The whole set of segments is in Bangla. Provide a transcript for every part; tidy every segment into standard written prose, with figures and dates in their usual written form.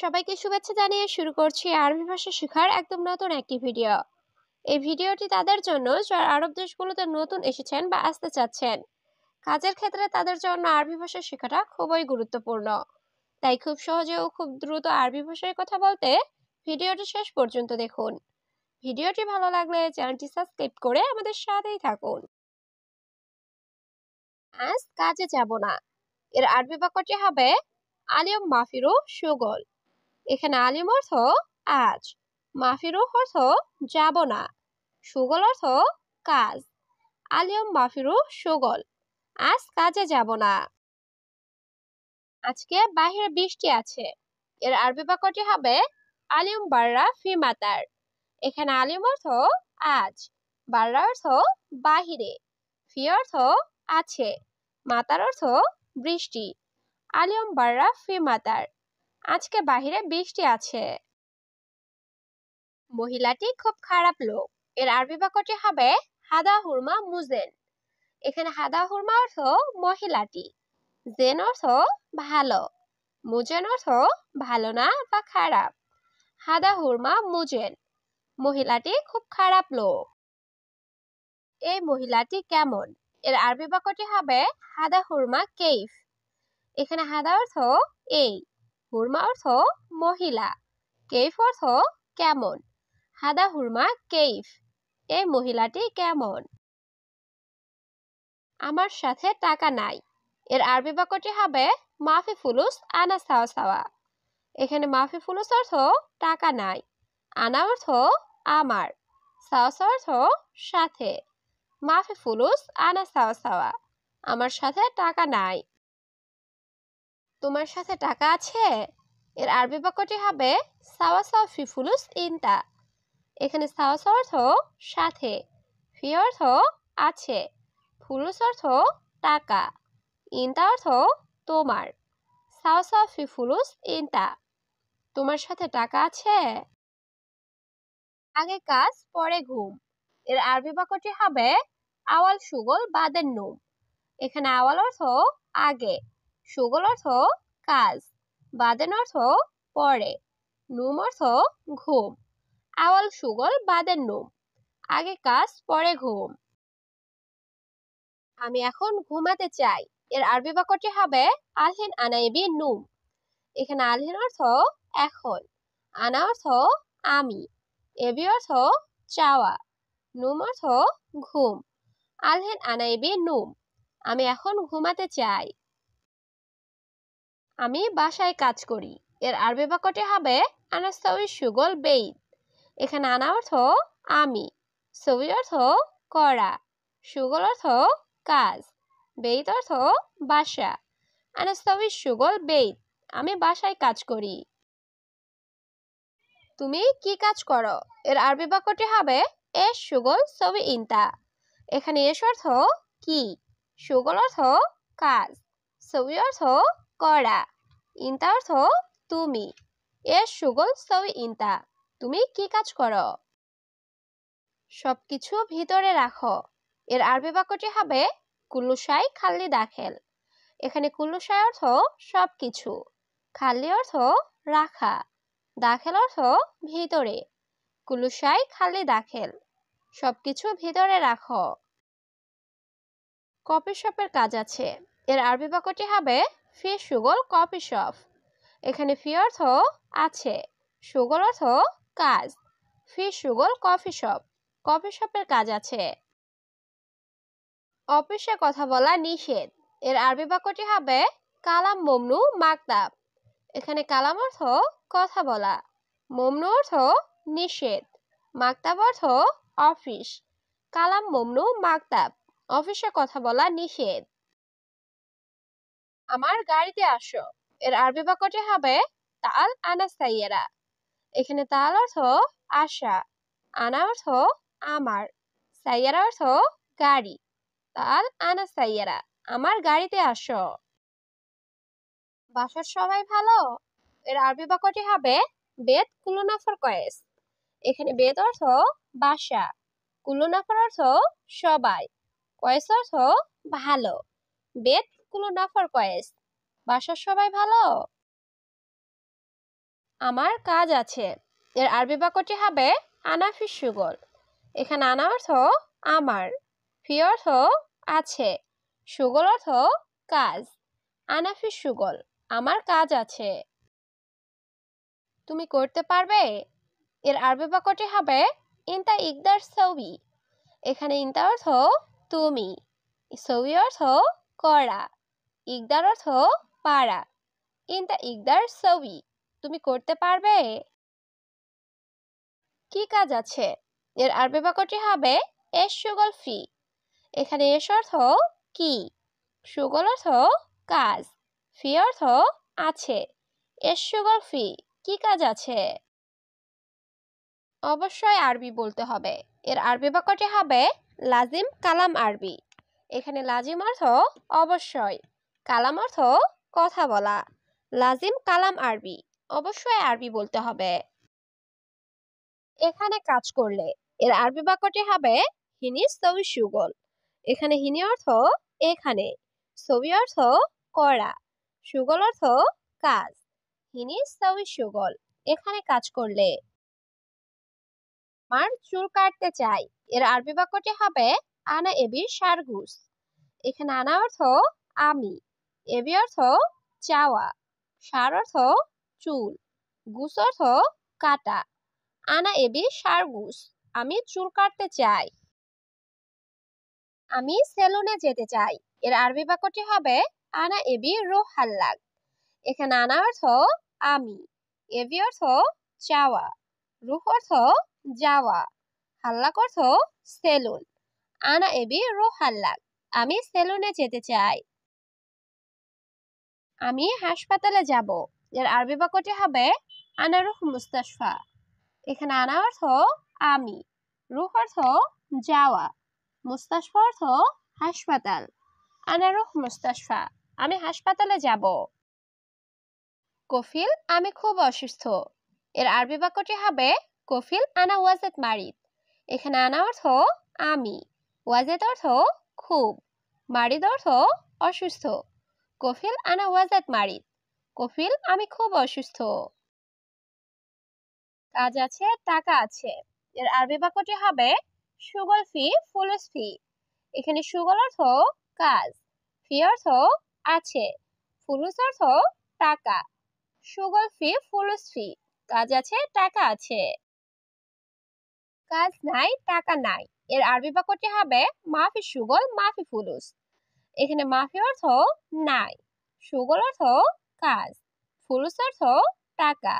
সবাইকে শুভেচ্ছা জানিয়ে শুরু করছি আরবি ভাষা শেখার একদম নতুন একটি ভিডিও। এই ভিডিওটি তাদের জন্য যারা আরব দেশগুলোতে নতুন এসেছেন বা আসতে চাচ্ছেন। কাজের ক্ষেত্রে তাদের জন্য আরবি ভাষা শেখাটা খুবই গুরুত্বপূর্ণ। তাই খুব সহজে ও খুব দ্রুত আরবি ভাষায় কথা বলতে ভিডিওটি শেষ পর্যন্ত দেখুন। ভিডিওটি ভালো লাগলে চ্যানেলটি সাবস্ক্রাইব করে আমাদের সাথেই থাকুন। আজ কাজে যাব না, এর আরবি বাক্যটি হবে আলিয়ম মাফিরু শুগল। এখানে আলিম অর্থ আজ, মাফিরু অর্থ যাব না, সুগল অর্থ কাজ। আলিয়ম মাফিরু সুগল, আজ কাজে যাব না। আজকে বাহিরে বৃষ্টি আছে, এর আরবি বাক্যটি হবে আলিম বাররা ফি মাতার। এখানে আলিম অর্থ আজ, বাররা অর্থ বাহিরে, ফি অর্থ আছে, মাতার অর্থ বৃষ্টি। আলিম বাররা ফি মাতার, আজকে বাহিরে বৃষ্টি আছে। মহিলাটি খুব খারাপ লোক, এর আরবি বাক্যটি হবে হাদা হুরমা মুজেন। এখানে হাদা হুরমা অর্থ মহিলাটি, জেন অর্থ ভালো, মুজেন অর্থ ভালো না বা খারাপ। হাদা হুরমা মুজেন, মহিলাটি খুব খারাপ লোক। এই মহিলাটি কেমন, এর আরবি বাক্যটি হবে হাদা হুরমা কেইফ। এখানে হাদা অর্থ এই, হুরমা অর্থ মহিলা, কেইফ অর্থ কেমন। হাদা হুরমা কেইফ, এই মহিলাটি কেমন। আমার সাথে টাকা নাই, এর আরবি বাক্যটি হবে মাফি ফুলুস আনা সাওয়া সাওয়া। এখানে মাফি ফুলুস অর্থ টাকা নাই, আনা অর্থ আমার, সাওয়া সাওয়া অর্থ সাথে। মাফি ফুলুস আনা সাওয়া সাওয়া, আমার সাথে টাকা নাই। তোমার সাথে টাকা আছে, এর আরবি বাক্যটি হবে সাওয়া সাওয়া ফি ফুলুস ইনতা। এখানে সাওয়া সাওয়া অর্থ সাথে, ফি অর্থ আছে, ফুলুস অর্থ টাকা, ইনতা অর্থ তোমার। সাওয়া সাওয়া ফি ফুলুস ইনতা, তোমার সাথে টাকা আছে। আগে কাজ পরে ঘুম, এর আরবি বাক্যটি হবে আওয়াল সুগল বাদের নুম। এখানে আওয়াল অর্থ আগে, সুগল অর্থ কাজ, বাদেন অর্থ পরে, নুম অর্থ ঘুম। আওয়াল সুগল বাদের নুম, আগে কাজ পরে ঘুম। আমি এখন ঘুমাতে চাই, এর আরবি বাক্যটি হবে আলহিন আনাইবি নুম। এখানে আলহিন অর্থ এখন, আনা অর্থ আমি, এবি অর্থ চাওয়া, নুম অর্থ ঘুম। আলহিন আনাইবি নুম, আমি এখন ঘুমাতে চাই। আমি বাসায় কাজ করি, এর আরবি বাক্যটি হবে আনা সউই সুগল বেইত। এখানে আনা অর্থ আমি, সউই অর্থ করা, সুগল অর্থ কাজ, বেইত অর্থ বাসা। আনা সউই সুগল বেইত, আমি বাসায় কাজ করি। তুমি কি কাজ করো, এর আরবি বাক্যটি হবে এস সুগল সবি ইনতা। এখানে এস অর্থ কি, সুগল অর্থ কাজ, সবি অর্থ করা, ইনতা অর্থ তুমি। এস সুগল সবি ইনতা, তুমি কি কাজ করো। সবকিছু ভিতরে রাখো, এর আরবি বাক্যটি হবে কুল্লুশাই খাল্লি দাখেল। এখানে কুল্লুশাই অর্থ সবকিছু, খাল্লি অর্থ রাখা, দাখেল অর্থ ভিতরে। কুল্লুশাই খাল্লি দাখেল, সবকিছু ভিতরে রাখো। কফি শপের কাজ আছে, এর আরবি বাক্যটি হবে ফি সুগল কফি শপ। এখানে ফি অর্থ আছে, সুগল অর্থ কাজ, ফি সুগল কফি শপ, কফি শপের কাজ আছে। অফিসে কথা বলা নিষেধ, এর আরবি বাক্যটি হবে কালাম মমনু মাকতাব। এখানে কালাম অর্থ কথা বলা, মমনু অর্থ নিষেধ, মাকতাব অর্থ অফিস। কালাম মমনু মাকতাব, অফিসে কথা বলা নিষেধ। আমার গাড়িতে আসো, এর আরবি বাক্যটি হবে তাল আনা সাইয়েরা। এখানে তাল অর্থ আসা, আনা অর্থ আমার, সাইয়েরা অর্থ গাড়ি। তাল আনা সাইয়েরা, আমার গাড়িতে আসো। বাসার সবাই ভালো, এর আরবি বাক্যটি হবে বেত কুলুনাফর কয়েস। এখানে বেত অর্থ বাসা, কুলুনাফর অর্থ সবাই, কয়েস অর্থ ভালো। বেত কুলুনাফর কয়েস, বাসার সবাই ভালো। আমার কাজ আছে এর আরবি বাক্যটি হবে আনা ফি শুগল। এখানে আনা অর্থ আমার, ফি অর্থ আছে, শুগল অর্থ কাজ। আনা ফি শুগল, আমার কাজ আছে। তুমি করতে পারবে এর আরবি বাক্যটি হবে ইনতা ইকদার সৌবি। এখানে ইনতা অর্থ তুমি, সৌবি অর্থ করা, ইকদার অর্থ পারা। ইনতা ইকদার সৌবি, তুমি করতে পারবে। কি কাজ আছে এর আরবি বাক্যটি হবে এশ শুগল ফি। এখানে এশ অর্থ কি, শুগল অর্থ কাজ, ফি অর্থ আছে। এশ শুগল ফি, কি কাজ আছে। অবশ্যই আরবি বলতে হবে। এর আরবি বাক্যটি হবে লাজিম কালাম আরবি। এখানে লাজিম অর্থ অবশ্যই, কালাম অর্থ কথা বলা। লাজিম কালাম আরবি, অবশ্যই আরবি বলতে হবে। এখানে কাজ করলে এর আরবি বাক্যটি হবে হিনি সবি সুগল। এখানে হিনি অর্থ এখানে, সবি অর্থ করা, সুগল অর্থ কাজ। হিনি সবি সুগল, এখানে কাজ করলে। আমার চুল কাটতে চাই এর আরবি বাক্যটি হবে আনা এবি সারগুস। এখানে আনা অর্থ আমি, এবি অর্থ চাওয়া, সার অর্থ চুল, গুস অর্থ কাটা। আনা এবি সারগুস, আমি চুল কাটতে চাই। আমি সেলুনে যেতে চাই এর আরবি বাক্যটি হবে আনা এবি রুহ হাল্লাক। এখানে আনা অর্থ আমি, এবি অর্থ চাওয়া, রুহ অর্থ যাওয়া, হাল্লাক অর্থ সেলুন। আনা এবি রুহ হাল্লাক, আমি সেলুনে যেতে চাই। আমি হাসপাতালে যাব এর আরবি বাক্যটি হবে আনা রুহ মুস্তাশফা। এখানে আনা অর্থ আমি, রুহ অর্থ যাওয়া, মুস্তাশফা অর্থ হাসপাতাল। আনা রুহ মুস্তাশফা, আমি হাসপাতালে যাব। কফিল আমি খুব অসুস্থ এর আরবি বাক্যটি হবে কফিল আনা ওয়াজেদ মারিদ। এখানে আনা অর্থ আমি, ওয়াজেদ অর্থ খুব, মারিদ অর্থ অসুস্থ। কফিল আনা ওয়াজেদ মারিদ, কফিল আমি খুব অসুস্থ। কাজ আছে টাকা আছে এর আরবি বাক্যটি হবে শুগল ফি ফুলুস ফি। এখানে শুগল অর্থ কাজ, ফি অর্থ আছে, ফুলুস অর্থ টাকা। শুগল ফি ফুলুস ফি, কাজ আছে টাকা আছে। কাজ নাই টাকা নাই এর আরবি বাক্যটি হবে মাফি শুগল মাফি ফুলুস। এখানে মাফি অর্থ নাই, শুগল অর্থ কাজ, ফুলুস অর্থ টাকা।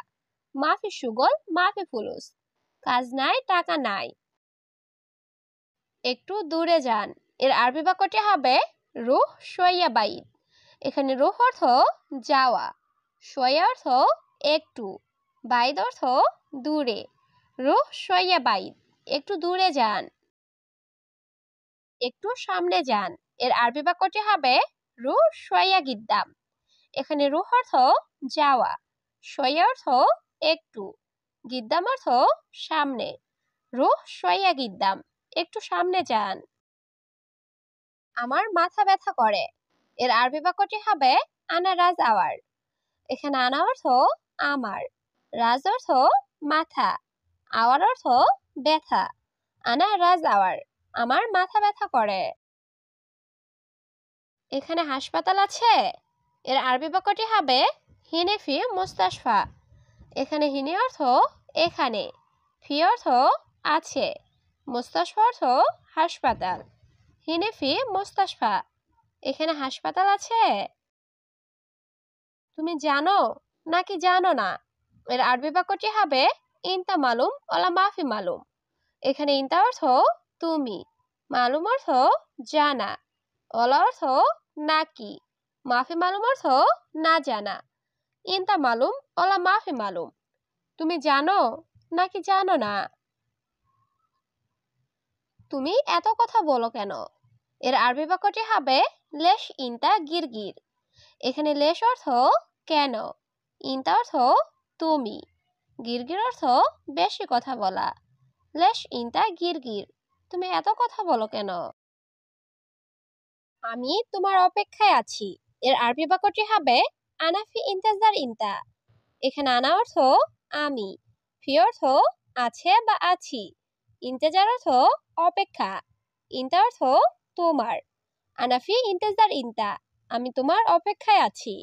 মাফি শুগল মাফি ফুলুস, কাজ নাই টাকা নাই। একটু দূরে যান এর আরবি বাক্যটি হবে রুহ শোয়া বাইদ। এখানে রুহ অর্থ যাওয়া, শোয়া অর্থ একটু, বাইদ অর্থ দূরে। রুহ শোয়া বাইদ, একটু দূরে যান। একটু সামনে যান এর আরবি বাক্যটি হবে রুহ শোয়া গিদ্দাম। এখানে রুহ অর্থ যাওয়া, শোয়া অর্থ একটু, গিদ্দাম অর্থ সামনে। রুহ শোয়া গিদ্দাম, একটু সামনে যান। আমার মাথা ব্যথা করে এর আরবি বাক্যটি হবে আনা রাজ আওয়ার। এখানে আনা অর্থ আমার, রাজ অর্থ মাথা, আওয়ার অর্থ ব্যথা। আনা রাজ আওয়ার, আমার মাথা ব্যথা করে। এখানে হাসপাতাল আছে এর আরবি বাক্যটি হবে হিনে ফি মুস্তাশফা। এখানে হিনে অর্থ এখানে, ফি অর্থ আছে, মুস্তাশফা অর্থ হাসপাতাল। হিনে ফি মুস্তাশফা, এখানে হাসপাতাল আছে। তুমি জানো নাকি জানো না এর আরবি বাক্যটি হবে ইনতা মালুম ওলা মাফি মালুম। এখানে ইনতা অর্থ তুমি, মালুম অর্থ জানা, ওলা অর্থ নাকি, মাফি মালুম অর্থ না জানা। ইনতা মালুম ওলা মাফি মালুম, তুমি জানো নাকি জানো না। তুমি এত কথা বলো কেন এর আরবি বাক্যটি হবে লেশ ইনতা গিরগির। এখানে লেশ অর্থ কেন, ইনতা অর্থ তুমি, গিরগির অর্থ বেশি কথা বলা। লেশ ইনতা গিরগির, তুমি এত কথা বলো কেন। আমি তোমার অপেক্ষায় আছি এর আরবি বাক্যটি হবে আনাফি ইন্তাজার ইনতা। এখানে আনা অর্থ আমি, ফি অর্থ আছে বা আছি, ইন্তেজার অর্থ অপেক্ষা, ইনতা অর্থ তোমার, আনা ফি ইন্তেজার ইনতা, আমি তোমার অপেক্ষায় আছি।